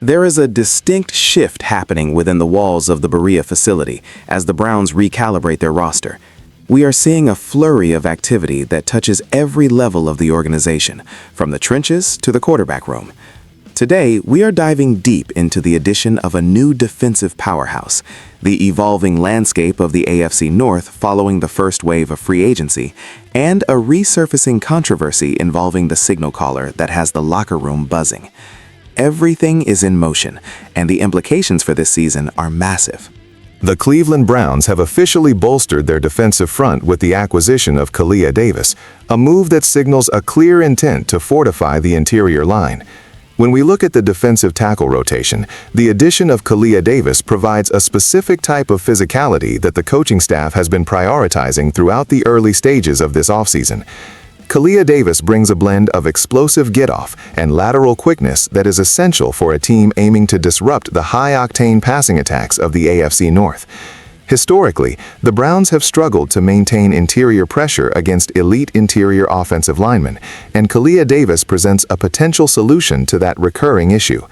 There is a distinct shift happening within the walls of the Berea facility as the Browns recalibrate their roster. We are seeing a flurry of activity that touches every level of the organization, from the trenches to the quarterback room. Today, we are diving deep into the addition of a new defensive powerhouse, the evolving landscape of the AFC North following the first wave of free agency, and a resurfacing controversy involving the signal caller that has the locker room buzzing. Everything is in motion, and the implications for this season are massive. The Cleveland Browns have officially bolstered their defensive front with the acquisition of Kalia Davis, a move that signals a clear intent to fortify the interior line. When we look at the defensive tackle rotation, the addition of Kalia Davis provides a specific type of physicality that the coaching staff has been prioritizing throughout the early stages of this offseason. Kalia Davis brings a blend of explosive get-off and lateral quickness that is essential for a team aiming to disrupt the high-octane passing attacks of the AFC North. Historically, the Browns have struggled to maintain interior pressure against elite interior offensive linemen, and Kalia Davis presents a potential solution to that recurring issue.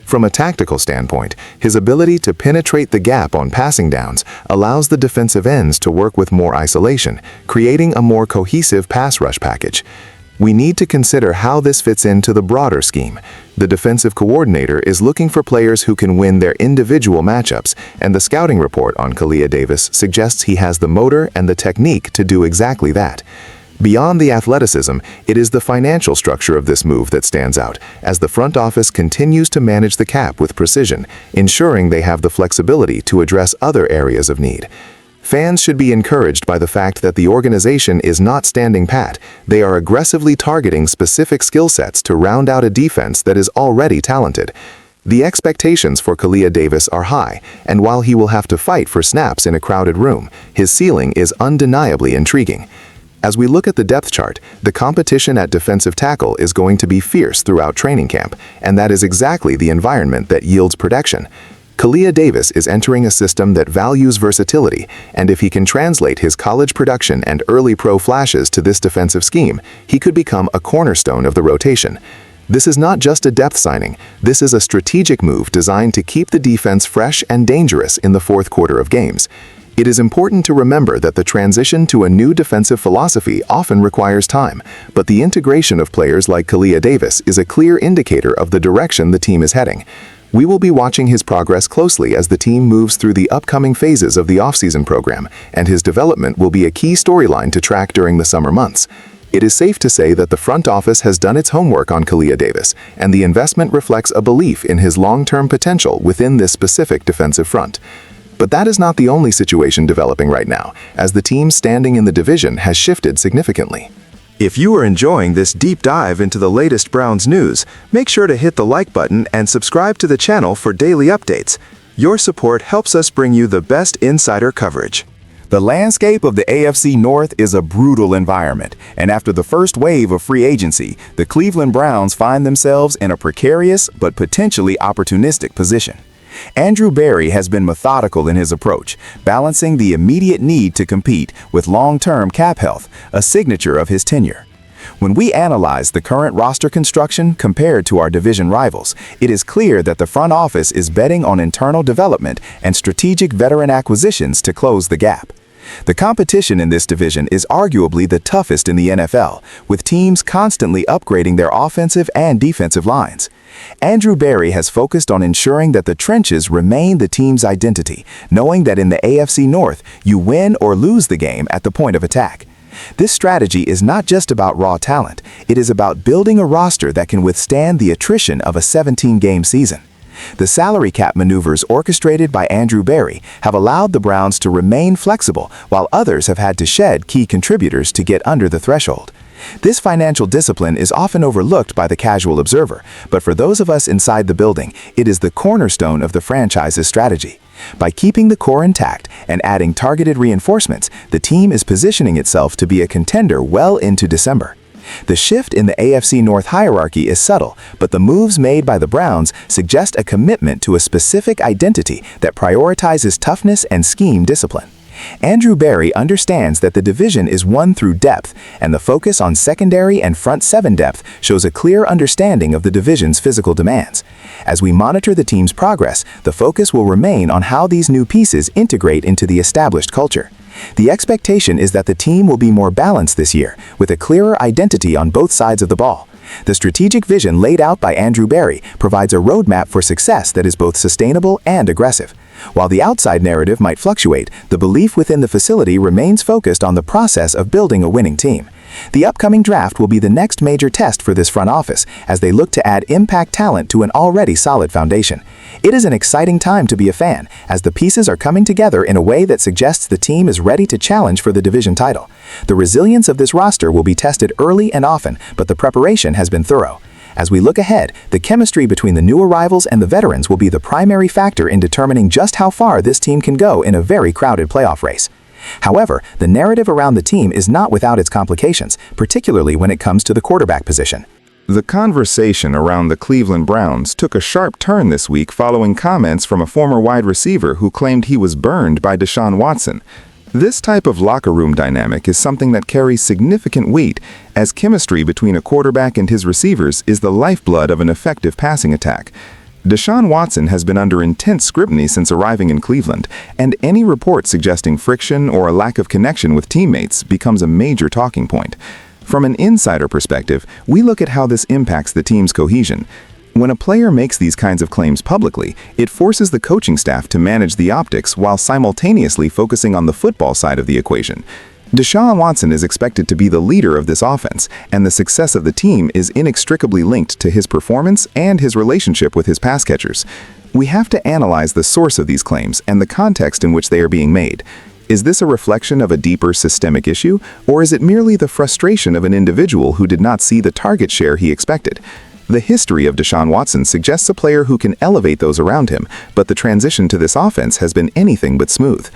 From a tactical standpoint, his ability to penetrate the gap on passing downs allows the defensive ends to work with more isolation, creating a more cohesive pass rush package. We need to consider how this fits into the broader scheme. The defensive coordinator is looking for players who can win their individual matchups, and the scouting report on Kalia Davis suggests he has the motor and the technique to do exactly that. Beyond the athleticism, it is the financial structure of this move that stands out, as the front office continues to manage the cap with precision, ensuring they have the flexibility to address other areas of need. Fans should be encouraged by the fact that the organization is not standing pat. They are aggressively targeting specific skill sets to round out a defense that is already talented. The expectations for Kalia Davis are high, and while he will have to fight for snaps in a crowded room, his ceiling is undeniably intriguing. As we look at the depth chart, the competition at defensive tackle is going to be fierce throughout training camp, and that is exactly the environment that yields production. Kalia Davis is entering a system that values versatility, and if he can translate his college production and early pro flashes to this defensive scheme, he could become a cornerstone of the rotation. This is not just a depth signing, this is a strategic move designed to keep the defense fresh and dangerous in the fourth quarter of games. It is important to remember that the transition to a new defensive philosophy often requires time, but the integration of players like Kalia Davis is a clear indicator of the direction the team is heading. We will be watching his progress closely as the team moves through the upcoming phases of the offseason program, and his development will be a key storyline to track during the summer months. It is safe to say that the front office has done its homework on Kalia Davis, and the investment reflects a belief in his long-term potential within this specific defensive front. But that is not the only situation developing right now, as the team's standing in the division has shifted significantly. If you are enjoying this deep dive into the latest Browns news, make sure to hit the like button and subscribe to the channel for daily updates. Your support helps us bring you the best insider coverage. The landscape of the AFC North is a brutal environment, and after the first wave of free agency, the Cleveland Browns find themselves in a precarious but potentially opportunistic position. Andrew Berry has been methodical in his approach, balancing the immediate need to compete with long-term cap health, a signature of his tenure. When we analyze the current roster construction compared to our division rivals, it is clear that the front office is betting on internal development and strategic veteran acquisitions to close the gap. The competition in this division is arguably the toughest in the NFL, with teams constantly upgrading their offensive and defensive lines. Andrew Berry has focused on ensuring that the trenches remain the team's identity, knowing that in the AFC North, you win or lose the game at the point of attack. This strategy is not just about raw talent, it is about building a roster that can withstand the attrition of a 17-game season. The salary cap maneuvers orchestrated by Andrew Berry have allowed the Browns to remain flexible, while others have had to shed key contributors to get under the threshold. This financial discipline is often overlooked by the casual observer, but for those of us inside the building, it is the cornerstone of the franchise's strategy. By keeping the core intact and adding targeted reinforcements, the team is positioning itself to be a contender well into December. The shift in the AFC North hierarchy is subtle, but the moves made by the Browns suggest a commitment to a specific identity that prioritizes toughness and scheme discipline. Andrew Berry understands that the division is won through depth, and the focus on secondary and front seven depth shows a clear understanding of the division's physical demands. As we monitor the team's progress, the focus will remain on how these new pieces integrate into the established culture. The expectation is that the team will be more balanced this year, with a clearer identity on both sides of the ball. The strategic vision laid out by Andrew Berry provides a roadmap for success that is both sustainable and aggressive. While the outside narrative might fluctuate, the belief within the facility remains focused on the process of building a winning team. The upcoming draft will be the next major test for this front office as they look to add impact talent to an already solid foundation. It is an exciting time to be a fan, as the pieces are coming together in a way that suggests the team is ready to challenge for the division title. The resilience of this roster will be tested early and often, but the preparation has been thorough. As we look ahead, the chemistry between the new arrivals and the veterans will be the primary factor in determining just how far this team can go in a very crowded playoff race. However, the narrative around the team is not without its complications, particularly when it comes to the quarterback position. The conversation around the Cleveland Browns took a sharp turn this week following comments from a former wide receiver who claimed he was burned by Deshaun Watson. This type of locker room dynamic is something that carries significant weight, as chemistry between a quarterback and his receivers is the lifeblood of an effective passing attack. Deshaun Watson has been under intense scrutiny since arriving in Cleveland, and any report suggesting friction or a lack of connection with teammates becomes a major talking point. From an insider perspective, we look at how this impacts the team's cohesion. When a player makes these kinds of claims publicly, it forces the coaching staff to manage the optics while simultaneously focusing on the football side of the equation. Deshaun Watson is expected to be the leader of this offense, and the success of the team is inextricably linked to his performance and his relationship with his pass catchers. We have to analyze the source of these claims and the context in which they are being made. Is this a reflection of a deeper systemic issue, or is it merely the frustration of an individual who did not see the target share he expected? The history of Deshaun Watson suggests a player who can elevate those around him, but the transition to this offense has been anything but smooth.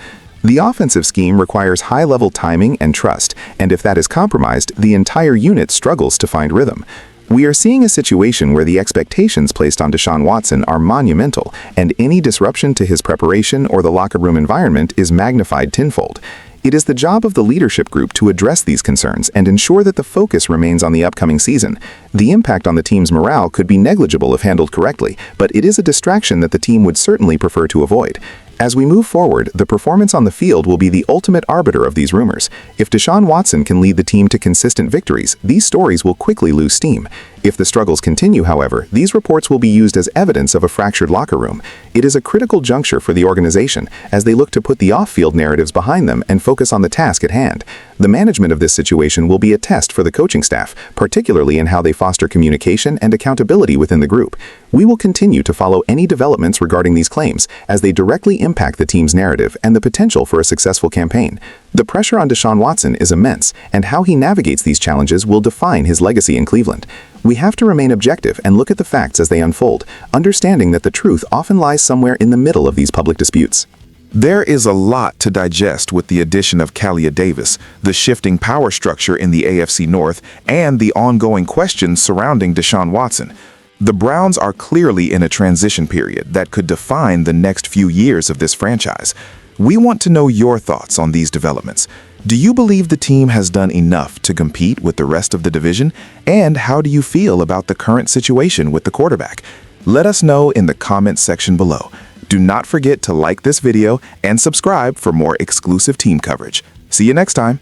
The offensive scheme requires high-level timing and trust, and if that is compromised, the entire unit struggles to find rhythm. We are seeing a situation where the expectations placed on Deshaun Watson are monumental, and any disruption to his preparation or the locker room environment is magnified tenfold. It is the job of the leadership group to address these concerns and ensure that the focus remains on the upcoming season. The impact on the team's morale could be negligible if handled correctly, but it is a distraction that the team would certainly prefer to avoid. As we move forward, the performance on the field will be the ultimate arbiter of these rumors. If Deshaun Watson can lead the team to consistent victories, these stories will quickly lose steam. If the struggles continue, however, these reports will be used as evidence of a fractured locker room. It is a critical juncture for the organization as they look to put the off-field narratives behind them and focus on the task at hand. The management of this situation will be a test for the coaching staff, particularly in how they foster communication and accountability within the group. We will continue to follow any developments regarding these claims as they directly impact the team's narrative and the potential for a successful campaign. The pressure on Deshaun Watson is immense, and how he navigates these challenges will define his legacy in Cleveland. We have to remain objective and look at the facts as they unfold, understanding that the truth often lies somewhere in the middle of these public disputes. There is a lot to digest with the addition of Kalia Davis, the shifting power structure in the AFC North, and the ongoing questions surrounding Deshaun Watson. The Browns are clearly in a transition period that could define the next few years of this franchise. We want to know your thoughts on these developments. Do you believe the team has done enough to compete with the rest of the division? And how do you feel about the current situation with the quarterback? Let us know in the comments section below. Do not forget to like this video and subscribe for more exclusive team coverage. See you next time.